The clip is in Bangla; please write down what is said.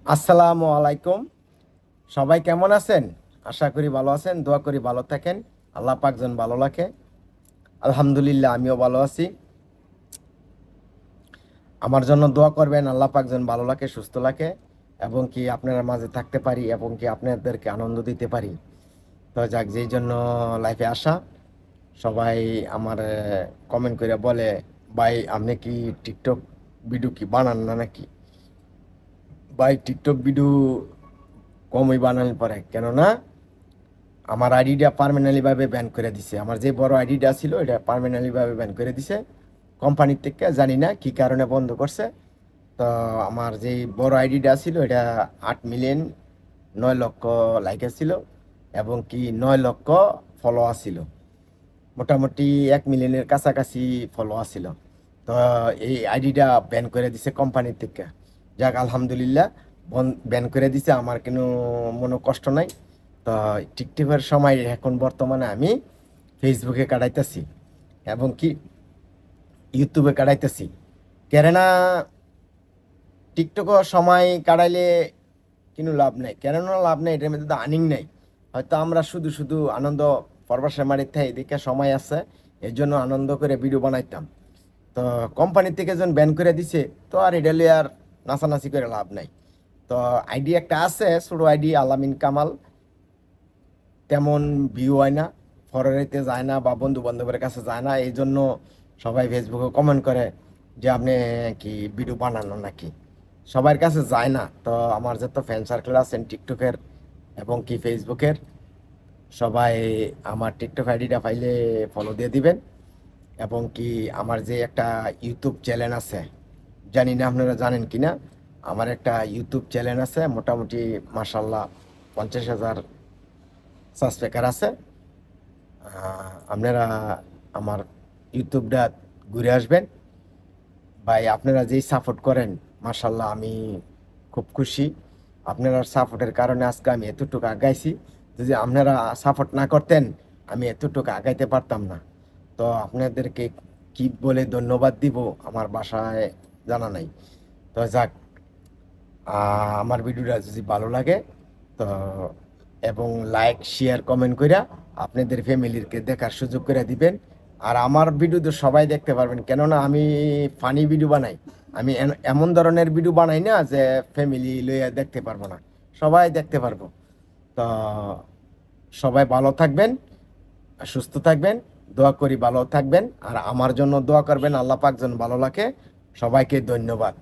আসসালামু আলাইকুম। সবাই কেমন আছেন? আশা করি ভালো আছেন, দোয়া করি ভালো থাকেন। আল্লাহ পাক যেন ভালো রাখে। আলহামদুলিল্লাহ আমিও ভালো আছি। আমার জন্য দোয়া করবেন, আল্লাহ পাক যেন ভালো রাখে, সুস্থ রাখে, এবং কি আপনারা মাঝে থাকতে পারি এবং কি আপনাদেরকে আনন্দ দিতে পারি। তো যাক, যেই জন্য লাইফে আসা। সবাই আমার কমেন্ট করে বলে, ভাই আপনি কি টিকটক ভিডিও কি বানান না নাকি? ভাই টিকটক ভিডিও কমই বানানোর পরে, কেননা আমার আইডিটা পার্মানেন্টলি ভাবে ব্যান করে দিছে। আমার যে বড় আইডিটা ছিল এটা পার্মানেন্টলি ভাবে ব্যান করে দিছে কোম্পানির থেকে। জানি না কি কারণে বন্ধ করছে। তো আমার যে বড় আইডিটা ছিল এটা 8 মিলিয়ন 9 লক্ষ লাইক ছিল, এবং কি 9 লক্ষ ফলোয়ার ছিল। মোটামুটি 1 মিলিয়নের কাছাকাছি ফলোয়ার ছিল। তো এই আইডিটা ব্যান করে দিছে কোম্পানির থেকে। যাক আলহামদুলিল্লাহ, ব্যান করে দিছে, আমার কোনো মনে কষ্ট নাই। তো টিকটকের সময় এখন বর্তমানে আমি ফেসবুকে কাটাইতেছি এবং কি ইউটিউবে কাটাইতেছি। কেননা টিকটকও সময় কাটাইলে কিন্তু লাভ নাই। কেননা লাভ নাই, এটার মধ্যে তো আর্নিং নাই। হয়তো আমরা শুধু শুধু আনন্দ পরবাসের মারির থেকে এদিকে সময় আছে, এর জন্য আনন্দ করে ভিডিও বানাইতাম। তো কোম্পানি থেকে যখন ব্যান করে দিছে, তো আর এটা লিয়ে আর নাচানাচি করে লাভ নাই। তো আইডি একটা আছে, ছোট আইডি আলামিন কামাল। তেমন ভিউ হয় না, ফরওয়ার্ডে যায় না, বা বন্ধু বান্ধবের কাছে যায় না। এই জন্য সবাই ফেসবুকে কমেন্ট করে যে আপনি কি ভিডিও বানানো নাকি। সবার কাছে যায় না। তো আমার যত ফ্যান সার্কেল আছেন টিকটকের এবং কি ফেসবুকের, সবাই আমার টিকটক আইডিটা পাইলে ফলো দিয়ে দিবেন। এবং কি আমার যে একটা ইউটিউব চ্যানেল আছে, জানি না আপনারা জানেন কি না। আমার একটা ইউটিউব চ্যানেল আছে, মোটামুটি মাসাল্লাহ 50,000 সাবস্ক্রাইবার আছে। আপনারা আমার ইউটিউবটা ঘুরে আসবেন। ভাই আপনারা যেই সাপোর্ট করেন, মাশাল্লাহ আমি খুব খুশি। আপনারা সাপোর্টের কারণে আজকে আমি এতটুকু আগাইছি। যদি আপনারা সাপোর্ট না করতেন, আমি এতটুকু আগাইতে পারতাম না। তো আপনাদেরকে কি বলে ধন্যবাদ দিব আমার বাসায় জানা নাই। তো যাক, আমার ভিডিওটা যদি ভালো লাগে তো, এবং লাইক শেয়ার কমেন্ট কইরা আপনাদের ফ্যামিলিরকে দেখার সুযোগ করে দিবেন। আর আমার ভিডিও তো সবাই দেখতে পারবেন, কেননা আমি ফানি ভিডিও বানাই। আমি এমন ধরনের ভিডিও বানাই না যে ফ্যামিলি লইয়া দেখতে পারবো না, সবাই দেখতে পারবো। তো সবাই ভালো থাকবেন, সুস্থ থাকবেন, দোয়া করি ভালো থাকবেন। আর আমার জন্য দোয়া করবেন, আল্লাহ পাক যেন ভালো লাগে। সবাইকে ধন্যবাদ।